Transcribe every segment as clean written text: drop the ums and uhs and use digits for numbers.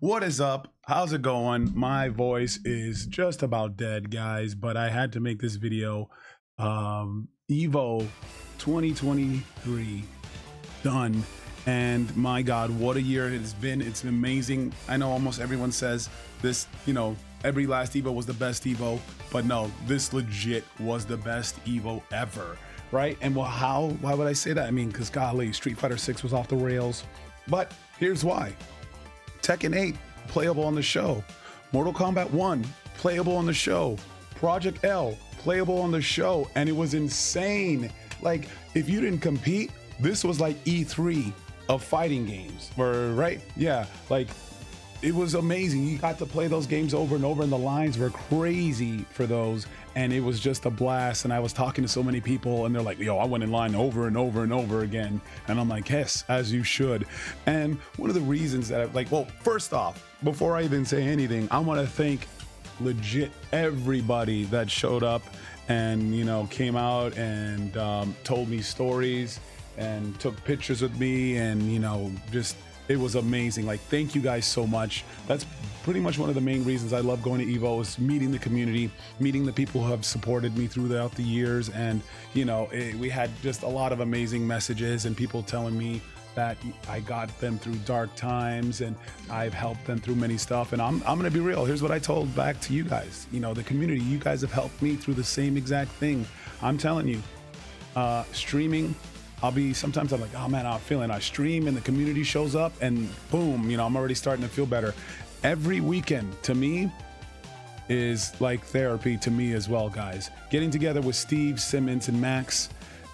What is up? How's it going? My voice is just about dead, guys, but I had to make this video. EVO 2023 done, and my God, what a year it has been. It's amazing. I know almost everyone says this, every last EVO was the best EVO, but no, this legit was the best EVO ever, right? And well, why would I say that? I mean, because golly, Street Fighter 6 was off the rails, but here's why. Tekken 8 playable on the show, Mortal Kombat 1 playable on the show, Project L playable on the show, and it was insane. Like, if you didn't compete, this was like E3 of fighting games, right? Yeah, like it was amazing. You got to play those games over and over, and the lines were crazy for those, and it was just a blast. And I was talking to so many people, and they're like, yo, I went in line over and over and over again. And I'm like, yes, as you should. And one of the reasons that well, first off, before I even say anything, I want to thank legit everybody that showed up and came out and told me stories and took pictures with me, and just it was amazing. Like, thank you guys so much. That's pretty much one of the main reasons I love going to EVO, is meeting the community, meeting the people who have supported me throughout the years. And we had just a lot of amazing messages and people telling me that I got them through dark times and I've helped them through many stuff. And I'm gonna be real. Here's what I told back to you guys. The community, you guys have helped me through the same exact thing. I'm telling you, streaming, sometimes I'm like, oh man, I stream and the community shows up and boom, I'm already starting to feel better. Every weekend to me is like therapy to me as well, guys. Getting together with Steve, Simmons, and Max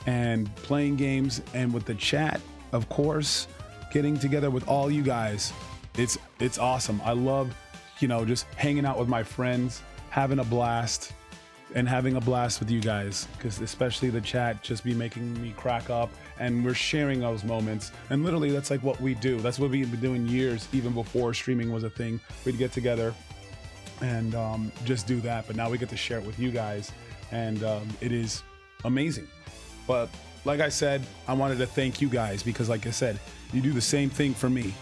and playing games, and with the chat, of course, getting together with all you guys. It's awesome. I love, just hanging out with my friends, having a blast. And having a blast with you guys, because especially the chat just be making me crack up, and we're sharing those moments. And literally, that's like what we do. That's what we've been doing years, even before streaming was a thing. We'd get together and just do that. But now we get to share it with you guys, and it is amazing. But like I said, I wanted to thank you guys, because like I said, you do the same thing for me.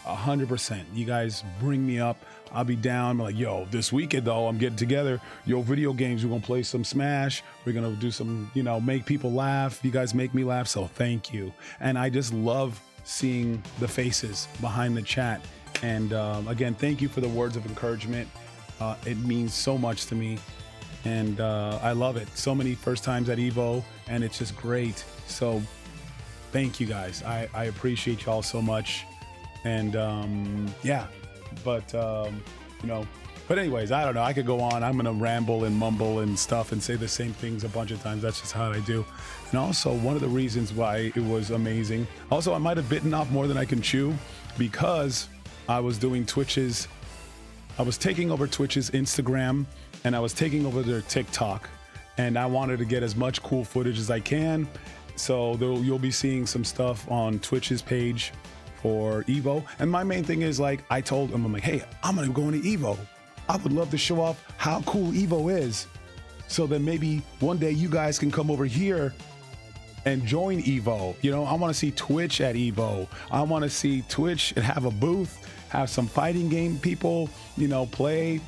100%. You guys bring me up. I'll be down. I'm like, yo, this weekend though, I'm getting together. Yo, video games. We're gonna play some Smash. We're gonna do some, make people laugh. You guys make me laugh, so thank you. And I just love seeing the faces behind the chat. And again, thank you for the words of encouragement. It means so much to me, and I love it. So many first times at EVO, and it's just great. So thank you guys. I appreciate y'all so much. And yeah, but anyways, I don't know, I could go on. I'm gonna ramble and mumble and stuff and say the same things a bunch of times. That's just how I do. And also, one of the reasons why it was amazing, also I might have bitten off more than I can chew, because I was doing Twitch's, I was taking over Twitch's Instagram, and I was taking over their TikTok, and I wanted to get as much cool footage as I can. So you'll be seeing some stuff on Twitch's page for EVO. And my main thing is, like, I told him, I'm like, hey, I'm gonna go into EVO. I would love to show off how cool EVO is, so that maybe one day you guys can come over here and join EVO. I want to see Twitch at EVO. I want to see Twitch and have a booth, have some fighting game people, play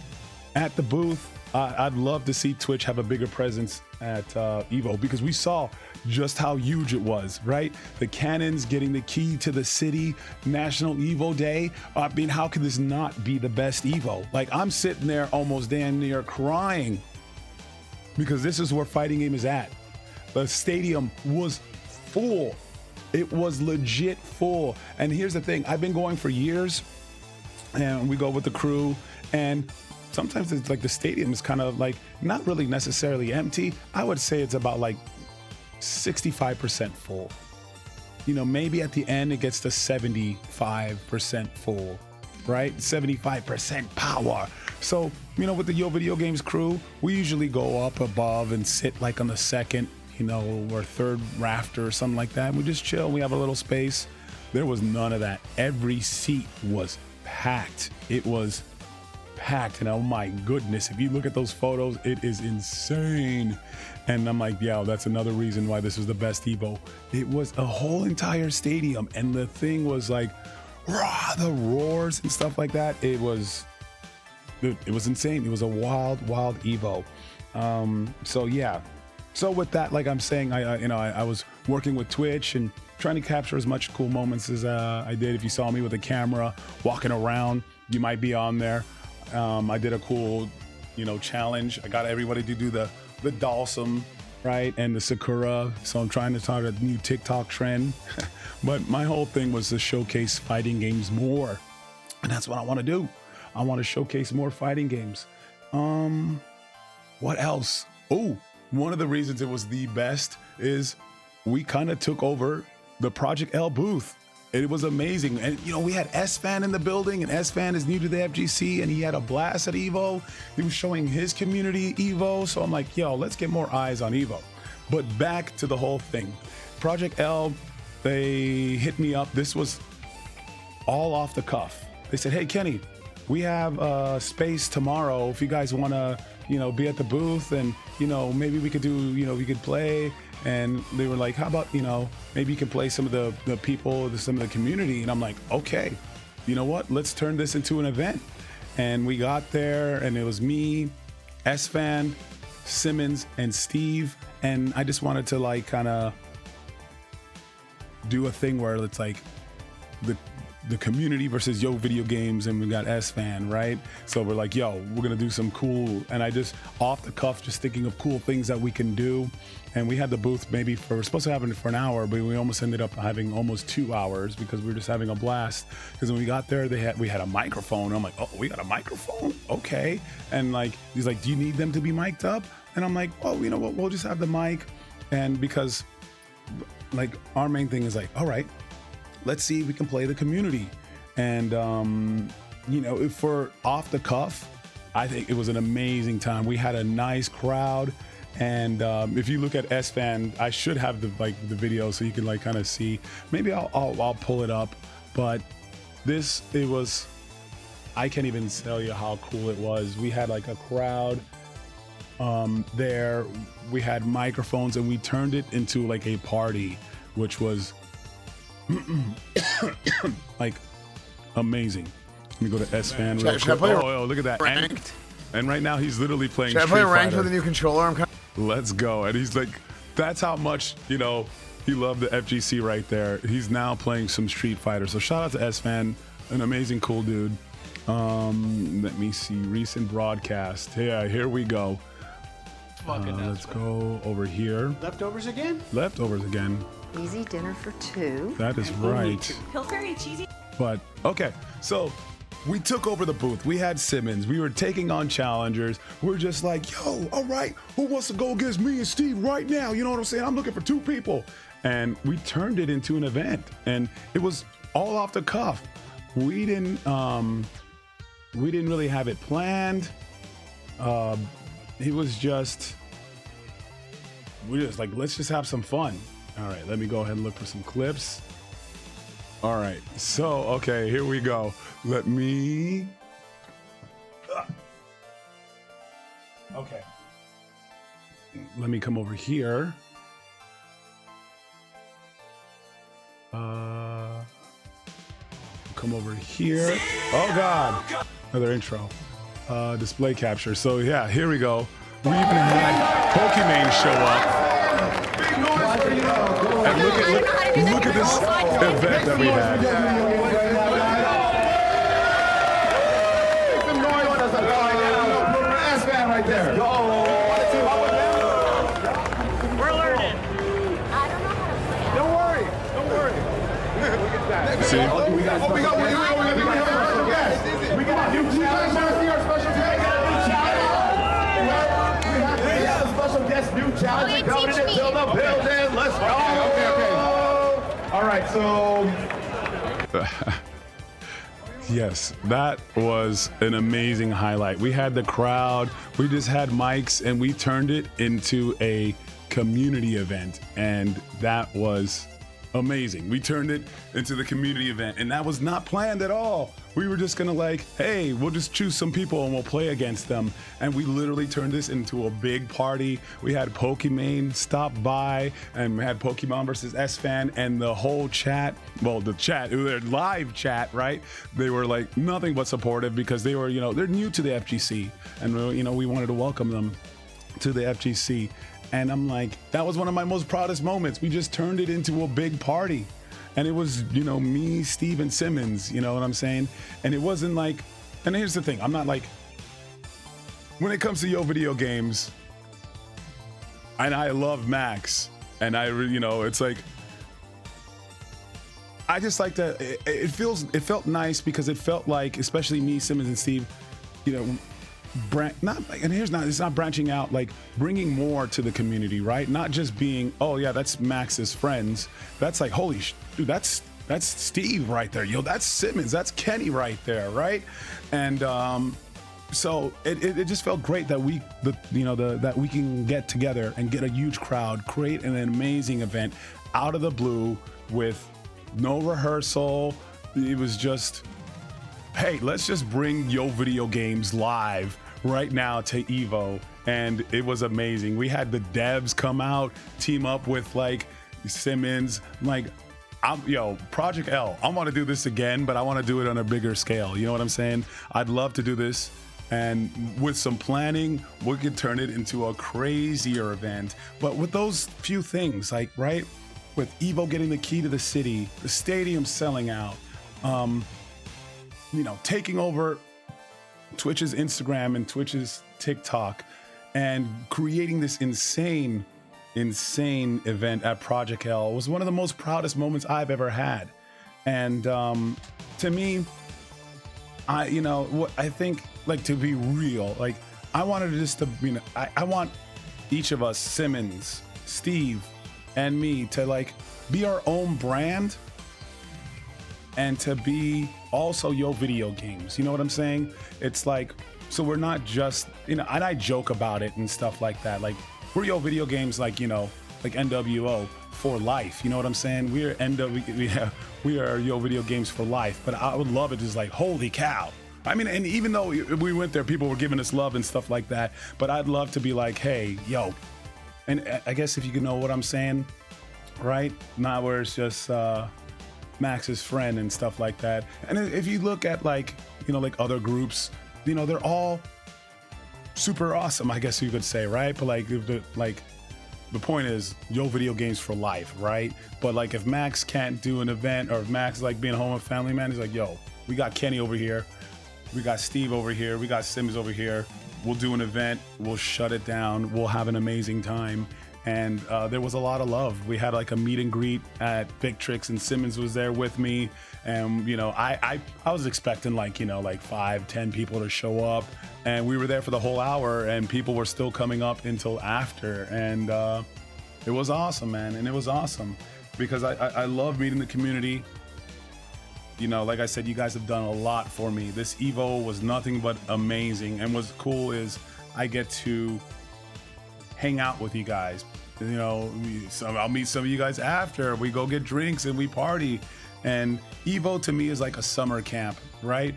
at the booth. I'd love to see Twitch have a bigger presence at EVO, because we saw just how huge it was, right? The cannons getting the key to the city, National EVO Day. I mean, how could this not be the best EVO? Like, I'm sitting there almost damn near crying, because this is where fighting game is at. The stadium was full. It was legit full. And here's the thing, I've been going for years, and we go with the crew, and sometimes it's like the stadium is kind of like not really necessarily empty. I would say it's about like 65% full. Maybe at the end it gets to 75% full, right? 75% power. So, with the Yo Video Games crew, we usually go up above and sit like on the second, or third rafter or something like that. We just chill. We have a little space. There was none of that. Every seat was packed. It was packed, and oh my goodness, if you look at those photos, it is insane. And I'm like, yeah, that's another reason why this was the best EVO. It was a whole entire stadium, and the thing was like rah, the roars and stuff like that. It was insane. It was a wild Evo. So yeah. So with that, like I'm saying, I was working with Twitch and trying to capture as much cool moments as I did. If you saw me with a camera walking around, you might be on there. I did a cool, challenge. I got everybody to do the Dalsum, right, and the Sakura. So I'm trying to start a new TikTok trend. But my whole thing was to showcase fighting games more, and that's what I want to do. I want to showcase more fighting games. What else? Oh, one of the reasons it was the best is we kind of took over the Project L booth. It was amazing. And, we had S-Fan in the building, and S-Fan is new to the FGC, and he had a blast at EVO. He was showing his community EVO. So I'm like, yo, let's get more eyes on EVO. But back to the whole thing. Project L, they hit me up. This was all off the cuff. They said, hey, Kenny, we have space tomorrow if you guys want to, be at the booth, and, maybe we could do, we could play. And they were like, how about, maybe you can play some of the people, some of the community. And I'm like, okay, you know what? Let's turn this into an event. And we got there, and it was me, S-Fan, Simmons, and Steve. And I just wanted to like kind of do a thing where it's like the community versus Yo Video Games, and we got S-Fan, right? So we're like, yo, we're gonna do some cool, and I just off the cuff just thinking of cool things that we can do. And we had the booth maybe we're supposed to have it for an hour, but we almost ended up having almost 2 hours because we were just having a blast. Because when we got there, we had a microphone. I'm like, oh, we got a microphone? Okay. And like, he's like, do you need them to be mic'd up? And I'm like, well, you know what, we'll just have the mic. And because like our main thing is like, all right, let's see if we can play the community. And, if we're off the cuff, I think it was an amazing time. We had a nice crowd. And if you look at S-Fan, I should have the video so you can like kind of see. Maybe I'll pull it up. But it was, I can't even tell you how cool it was. We had like a crowd there. We had microphones, and we turned it into like a party, which was like amazing. Let me go to S-Fan real quick. Oh, look at that. And right now he's literally playing Street Fighter. Should I play ranked with a new controller? Let's go. And he's like, that's how much, he loved the FGC right there. He's now playing some Street Fighter. So shout out to S-Fan, an amazing, cool dude. Let me see, recent broadcast. Yeah, here we go. Let's go over here. Leftovers again? Leftovers again. Easy dinner for two. That is right. Pillsbury cheesy. But, okay, so we took over the booth. We had Simmons. We were taking on challengers. We're just like, yo, all right, who wants to go against me and Steve right now? You know what I'm saying? I'm looking for 2 people. And we turned it into an event. And it was all off the cuff. We didn't really have it planned. It was just, we just like, let's just have some fun. All right, let me go ahead and look for some clips. All right, so, okay, here we go. Let me, okay. Let me come over here. Come over here. Oh God, another intro. Display capture. So yeah, here we go. We even had Pokemon show up. And look at this event that we had. Right there. We're learning. I don't know how to play it. Don't worry. Look at that. See? We got a special guest. We got a new challenge. Want to see our special guest? We have a special guest, new challenge. Coming in to build up building. Let's go. Okay. All right, so. Yes, that was an amazing highlight. We had the crowd, we just had mics, and we turned it into a community event. And that was amazing. We turned it into the community event, and that was not planned at all. We were just gonna like, hey, we'll just choose some people and we'll play against them. And we literally turned this into a big party. We had Pokimane stop by, and we had Pokemon versus S-Fan, and the whole chat, well, the chat, their live chat, right? They were like nothing but supportive because they were, you know, they're new to the FGC, and you know, we wanted to welcome them to the FGC. And I'm like, that was one of my most proudest moments. We just turned it into a big party. And it was, you know, me, Steve, and Simmons, you know what I'm saying? And it wasn't like, and here's the thing, I'm not like, when it comes to Yo Video Games, and I love Max, and you know, it's like, I just like to, it felt nice because it felt like, especially me, Simmons, and Steve, you know, it's not branching out, like bringing more to the community, right? Not just being, oh yeah, that's Max's friends. That's like, holy dude, that's Steve right there. Yo, that's Simmons, that's Kenny right there, right? And so it just felt great that that we can get together and get a huge crowd, create an amazing event out of the blue with no rehearsal. It was just, hey, let's just bring Yo Video Games live right now to EVO, and it was amazing. We had the devs come out, team up with like Simmons, like, Project L, I want to do this again, but I want to do it on a bigger scale. You know what I'm saying? I'd love to do this, and with some planning, we could turn it into a crazier event. But with those few things, like, right, with EVO getting the key to the city, the stadium selling out, you know, taking over Twitch's Instagram and Twitch's TikTok, and creating this insane event at Project L was one of the most proudest moments I've ever had. And to me, I think, like, to be real, like, I wanted to I want each of us, Simmons, Steve, and me, to like be our own brand, and to be also Yo Video Games. You know what I'm saying? It's like, so we're not just, you know, and I joke about it and stuff like that. Like, we're Yo Video Games, like, you know, like NWO for life. You know what I'm saying? We're we are Yo Video Games for life. But I would love it just like, holy cow. I mean, and even though we went there, people were giving us love and stuff like that. But I'd love to be like, hey, yo. And I guess if you can know what I'm saying, right? Not where it's just Max's friend and stuff like that. And if you look at, like, you know, like other groups, you know, they're all super awesome, I guess you could say, right? But like, the point is Yo Video Games for life, right? But like, if Max can't do an event, or if Max, like, being home a family man, he's like, yo, we got Kenny over here, we got Steve over here, we got Sims over here. We'll do an event, we'll shut it down, we'll have an amazing time. And there was a lot of love. We had like a meet and greet at Victrix, and Simmons was there with me. And, you know, I was expecting, like, you know, like 5-10 people to show up, and we were there for the whole hour, and people were still coming up until after. And it was awesome, man. And it was awesome because I love meeting the community. You know, like I said, you guys have done a lot for me. This EVO was nothing but amazing. And what's cool is I get to hang out with you guys. You know, I'll meet some of you guys after. We go get drinks and we party. And EVO to me is like a summer camp, right?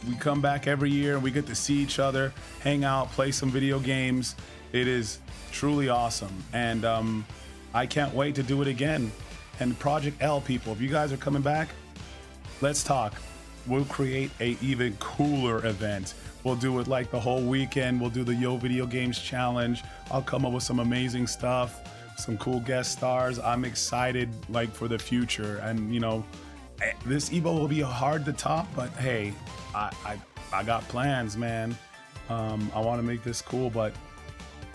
We come back every year and we get to see each other, hang out, play some video games. It is truly awesome. And I can't wait to do it again. And Project L people, if you guys are coming back, let's talk. We'll create a even cooler event. We'll do it like the whole weekend. We'll do the Yo Video Games Challenge. I'll come up with some amazing stuff, some cool guest stars. I'm excited, like, for the future. And, you know, this EVO will be hard to top, but hey, I got plans, man. I want to make this cool, but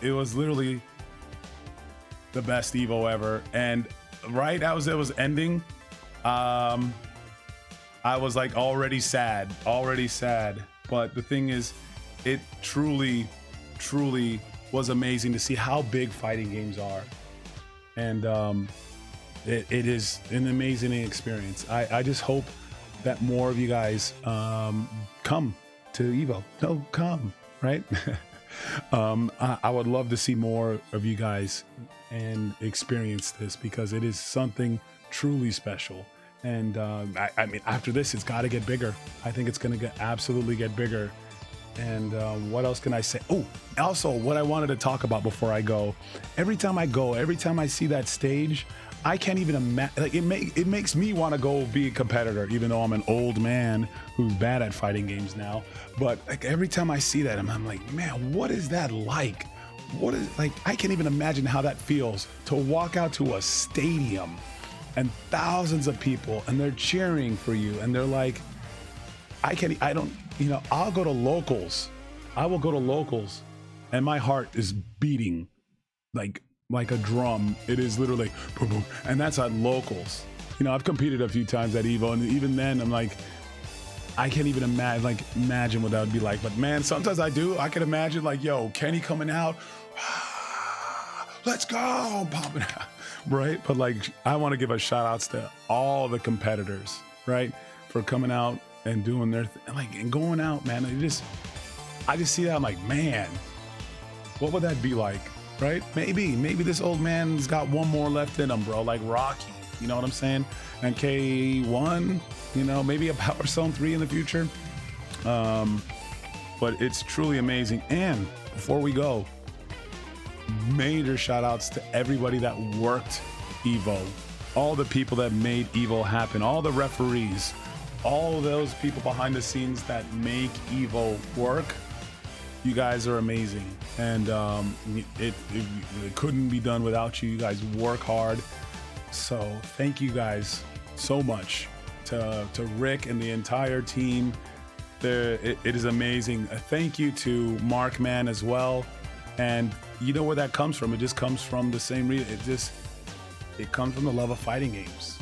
it was literally the best EVO ever. And right as it was ending, I was like already sad. But the thing is, it truly was amazing to see how big fighting games are. And it is an amazing experience. I just hope that more of you guys come to EVO. No, come, right? I would love to see more of you guys and experience this, because it is something truly special. And I mean, after this, it's got to get bigger. I think it's going to absolutely get bigger. And what else can I say? Oh, also, what I wanted to talk about before I go, every time I see that stage, I can't even imagine. Like, it makes me want to go be a competitor, even though I'm an old man who's bad at fighting games now. But like every time I see that, I'm like, man, what is that like? What is, like, I can't even imagine how that feels to walk out to a stadium and thousands of people and they're cheering for you and they're like, I'll go to locals. I will go to locals and my heart is beating like a drum. It is literally boom, boom, and that's at locals. You know, I've competed a few times at EVO, and even then I'm like, I can't even imagine what that would be like. But man, sometimes I do. I can imagine like, yo, Kenny coming out, let's go, popping out, right? But like, I want to give a shout outs to all the competitors, right, for coming out and doing their and going out, man. I just see that. I'm like, man, what would that be like, right? Maybe this old man's got one more left in him, bro, like Rocky. You know what I'm saying? And K1, you know, maybe a Power Stone 3 in the future. But it's truly amazing. And before we go, major shout outs to everybody that worked EVO, all the people that made EVO happen, all the referees, all those people behind the scenes that make EVO work. You guys are amazing, and it couldn't be done without you. You guys work hard, so thank you guys so much to Rick and the entire team. It is amazing. A thank you to Mark Man as well, and you know where that comes from. It just comes from the same reason. It comes from the love of fighting games.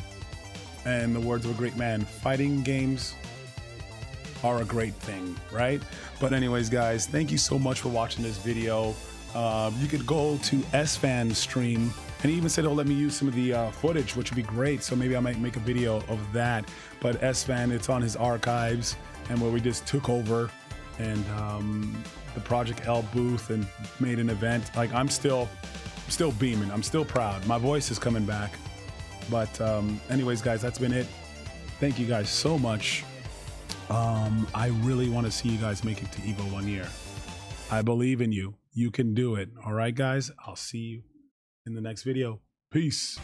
And the words of a great man, fighting games are a great thing, right? But anyways, guys, thank you so much for watching this video. You could go to SFan's stream, and he even said he'll let me use some of the footage, which would be great. So maybe I might make a video of that. But SFan, it's on his archives, and where we just took over and the Project L booth and made an event. Like, I'm still beaming. I'm still proud. My voice is coming back. But anyways, guys, that's been it. Thank you guys so much. I really want to see you guys make it to EVO 1 year. I believe in you. You can do it. All right, guys. I'll see you in the next video. Peace.